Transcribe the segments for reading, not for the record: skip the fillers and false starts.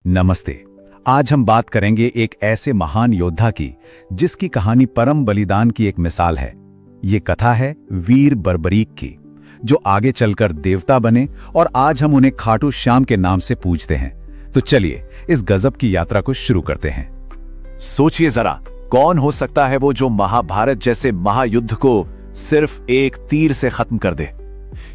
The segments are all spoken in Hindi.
नमस्ते। आज हम बात करेंगे एक ऐसे महान योद्धा की जिसकी कहानी परम बलिदान की एक मिसाल है। ये कथा है वीर बर्बरीक की, जो आगे चलकर देवता बने और आज हम उन्हें खाटू श्याम के नाम से पूजते हैं। तो चलिए इस गजब की यात्रा को शुरू करते हैं। सोचिए जरा, कौन हो सकता है वो जो महाभारत जैसे महायुद्ध को सिर्फ एक तीर से खत्म कर दे?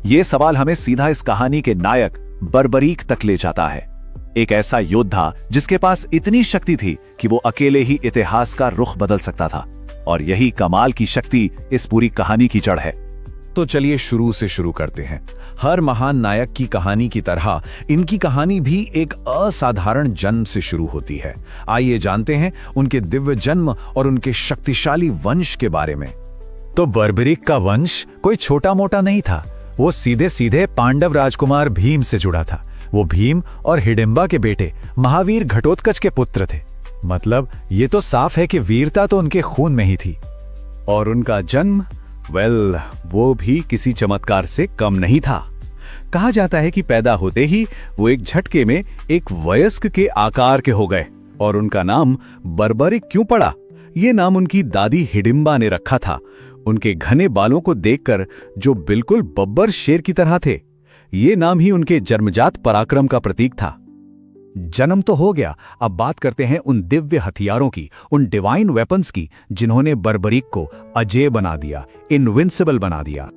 ये सवाल हमें सीधा इस कहानी के नायक बर्बरीक तक ले जाता है। एक ऐसा योद्धा जिसके पास इतनी शक्ति थी कि वो अकेले ही इतिहास का रुख बदल सकता था, और यही कमाल की शक्ति इस पूरी कहानी की जड़ है। तो चलिए शुरू से शुरू करते हैं। हर महान नायक की कहानी की तरह इनकी कहानी भी एक असाधारण जन्म से शुरू होती है। आइए जानते हैं उनके दिव्य जन्म और उनके शक्तिशाली वंश के बारे में। तो बर्बरीक का वंश कोई छोटा मोटा नहीं था। वो सीधे सीधे पांडव राजकुमार भीम से जुड़ा था। वो भीम और हिडिंबा के बेटे महावीर घटोत्कच के पुत्र थे। मतलब ये तो साफ है कि वीरता तो उनके खून में ही थी। और उनका जन्म वो भी किसी चमत्कार से कम नहीं था। कहा जाता है कि पैदा होते ही वो एक झटके में एक वयस्क के आकार के हो गए। और उनका नाम बर्बरीक क्यों पड़ा? ये नाम उनकी दादी हिडिंबा ने रखा था, उनके घने बालों को देखकर, जो बिल्कुल बब्बर शेर की तरह थे। ये नाम ही उनके जन्मजात पराक्रम का प्रतीक था। जन्म तो हो गया, अब बात करते हैं उन दिव्य हथियारों की, उन डिवाइन वेपन्स की, जिन्होंने बर्बरीक को अजेय बना दिया, इनविंसिबल बना दिया।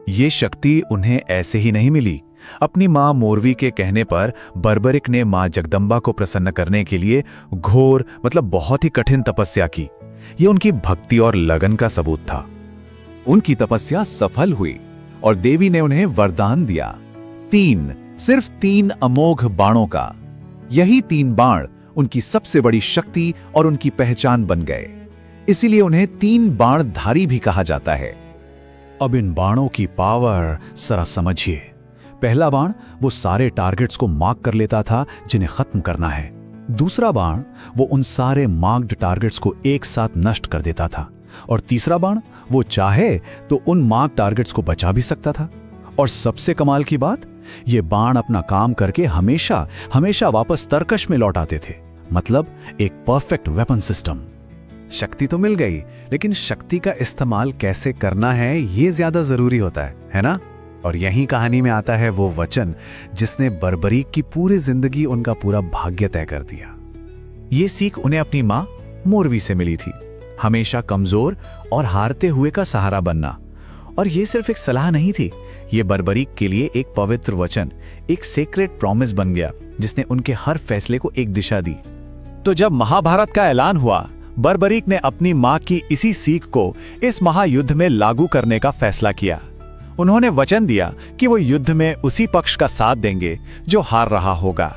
ये शक्ति उन्हें ऐसे ही नहीं मिली। अपनी मां मोरवी के कहने पर बर्बरीक ने मां जगदम्बा को प्रसन्न करने के लिए घोर बहुत ही कठिन तपस्या की। ये उनकी भक्ति और लगन का सबूत था। उनकी तपस्या सफल हुई और देवी ने उन्हें वरदान दिया, सिर्फ तीन अमोघ बाणों का। यही 3 बाण उनकी सबसे बड़ी शक्ति और उनकी पहचान बन गए। इसीलिए उन्हें 3 बाणधारी भी कहा जाता है। अब इन बाणों की पावर जरा समझिए। पहला बाण वो सारे टारगेट्स को मार्क कर लेता था जिन्हें खत्म करना है। दूसरा बाण वो उन सारे मार्क्ड टारगेट्स को एक साथ नष्ट कर देता था। और तीसरा बाण वो चाहे तो उन मार्क टारगेट्स को बचा भी सकता था। और सबसे कमाल की बात, ये बाण अपना काम करके हमेशा हमेशा वापस तरकश में लौट आते थे। मतलब एक परफेक्ट वेपन सिस्टम। शक्ति तो मिल गई, लेकिन शक्ति का इस्तेमाल कैसे करना है ये ज्यादा जरूरी होता है ना? और यही कहानी में आता है वो वचन जिसने बर्बरीक की पूरी जिंदगी, उनका पूरा भाग्य तय कर दिया। ये सीख उन्हें अपनी मां मोरवी से मिली थी। हमेशा कमजोर और हारते हुए का सहारा बनना। और ये सिर्फ एक सलाह नहीं थी, ये बर्बरीक के लिए एक पवित्र वचन, एक सीक्रेट प्रॉमिस बन गया, जिसने उनके हर फैसले को एक दिशा दी। तो जब महाभारत का ऐलान हुआ, बर्बरीक ने अपनी मां की इसी सीख को इस महायुद्ध में लागू करने का फैसला किया। उन्होंने वचन दिया कि वो युद्ध में उसी पक्ष का साथ देंगे जो हार रहा होगा।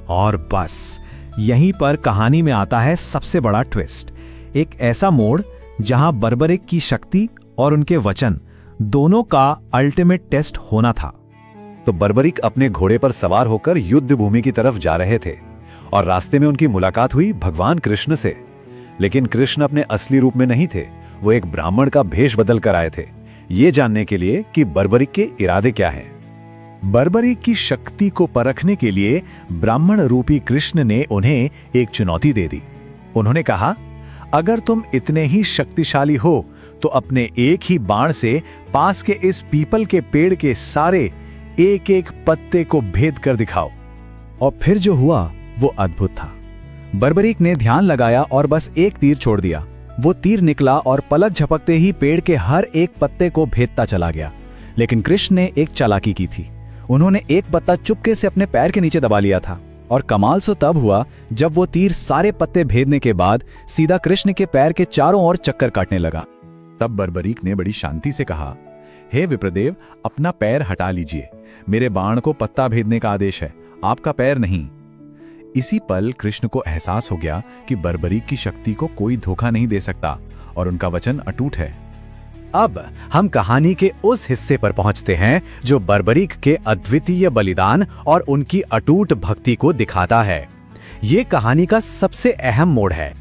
और बस यहीं पर कहानी में आता है सबसे बड़ा ट्विस्ट। एक ऐसा मोड़ जहां बर्बरीक की शक्ति और उनके वचन दोनों का अल्टीमेट टेस्ट होना था। तो बर्बरीक अपने घोड़े पर सवार होकर युद्ध भूमि की तरफ जा रहे थे और रास्ते में उनकी मुलाकात हुई भगवान कृष्ण से। लेकिन कृष्ण अपने असली रूप में नहीं थे, वो एक ब्राह्मण का भेष बदल कर आए थे, ये जानने के लिए कि बर्बरीक के इरादे क्या हैं। बर्बरीक की शक्ति को परखने के लिए ब्राह्मण रूपी कृष्ण ने उन्हें एक चुनौती दे दी। उन्होंने कहा, अगर तुम इतने ही शक्तिशाली हो तो अपने एक ही बाण से पास के इस पीपल के पेड़ के सारे एक एक पत्ते को भेद कर दिखाओ। और फिर जो हुआ वो अद्भुत था। बर्बरीक ने ध्यान लगाया और बस एक तीर छोड़ दिया। वो तीर निकला और पलक झपकते ही पेड़ के हर एक पत्ते को भेदता चला गया। लेकिन कृष्ण ने एक चालाकी की थी। उन्होंने एक पत्ता चुपके से अपने पैर के नीचे दबा लिया था। और कमाल सो तब हुआ जब वो तीर सारे पत्ते भेदने के बाद सीधा कृष्ण के पैर के चारों ओर चक्कर काटने लगा। तब बर्बरीक ने बड़ी शांति से कहा, हे विप्रदेव, अपना पैर हटा लीजिए। मेरे बाण को पत्ता भेदने का आदेश है, आपका पैर नहीं। इसी पल कृष्ण को एहसास हो गया कि बर्बरीक की शक्ति को कोई धोखा नहीं दे सकता और उनका वचन अटूट है। अब हम कहानी के उस हिस्से पर पहुंचते हैं जो बर्बरीक के अद्वितीय बलिदान और उनकी अटूट भक्ति को दिखाता है। ये कहानी का सबसे अहम मोड़ है।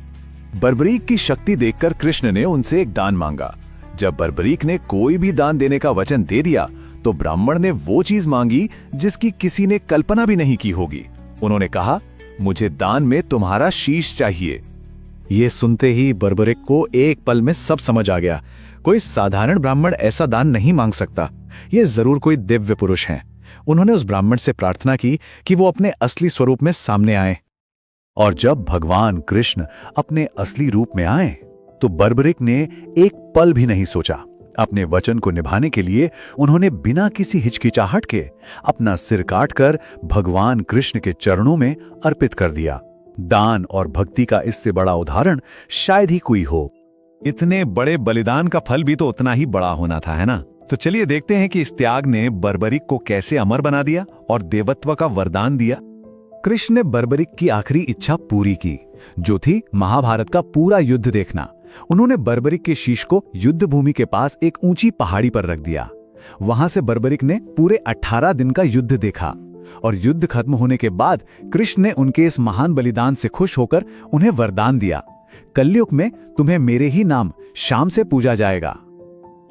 बर्बरीक की शक्ति देखकर कृष्ण ने उनसे एक दान मांगा। जब बर्बरीक ने कोई भी दान देने का वचन दे दिया तो ब्राह्मण ने वो चीज मांगी जिसकी किसी ने कल्पना भी नहीं की होगी। उन्होंने कहा, मुझे दान में तुम्हारा शीश चाहिए। ये सुनते ही बर्बरिक को एक पल में सब समझ आ गया। कोई साधारण ब्राह्मण ऐसा दान नहीं मांग सकता, ये जरूर कोई दिव्य पुरुष हैं। उन्होंने उस ब्राह्मण से प्रार्थना की कि वो अपने असली स्वरूप में सामने आए। और जब भगवान कृष्ण अपने असली रूप में आए तो बर्बरिक ने एक पल भी नहीं सोचा। अपने वचन को निभाने के लिए उन्होंने बिना किसी हिचकिचाहट के अपना सिर काटकर भगवान कृष्ण के चरणों में अर्पित कर दिया। दान और भक्ति का इससे बड़ा उदाहरण शायद ही कोई हो। इतने बड़े बलिदान का फल भी तो उतना ही बड़ा होना था, है ना? तो चलिए देखते हैं कि इस त्याग ने बर्बरिक को कैसे अमर बना दिया और देवत्व का वरदान दिया। कृष्ण ने बर्बरिक की आखिरी इच्छा पूरी की, जो थी महाभारत का पूरा युद्ध देखना। उन्होंने बर्बरिक के शीश को युद्ध भूमि के पास एक ऊंची पहाड़ी पर रख दिया। वहां से बर्बरिक ने पूरे 18 दिन का युद्ध देखा और युद्ध खत्म होने के बाद कृष्ण ने उनके इस महान बलिदान से खुश होकर उन्हें वरदान दिया, कलयुग में तुम्हें मेरे ही नाम शाम से पूजा जाएगा।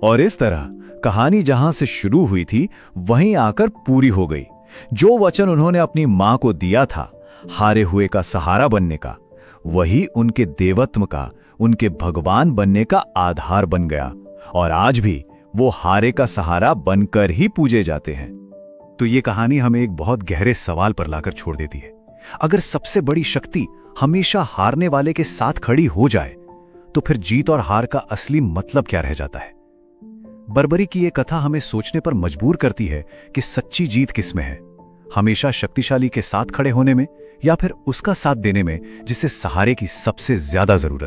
और इस तरह कहानी जहां से शुरू हुई थी वहीं आकर पूरी हो गई। जो वचन उन्होंने अपनी मां को दिया था, हारे हुए का सहारा बनने का, वही उनके देवत्व का, उनके भगवान बनने का आधार बन गया। और आज भी वो हारे का सहारा बनकर ही पूजे जाते हैं। तो ये कहानी हमें एक बहुत गहरे सवाल पर लाकर छोड़ देती है। अगर सबसे बड़ी शक्ति हमेशा हारने वाले के साथ खड़ी हो जाए तो फिर जीत और हार का असली मतलब क्या रह जाता है? बर्बरी की ये कथा हमें सोचने पर मजबूर करती है कि सच्ची जीत किसमें है, हमेशा शक्तिशाली के साथ खड़े होने में या फिर उसका साथ देने में जिसे सहारे की सबसे ज्यादा जरूरत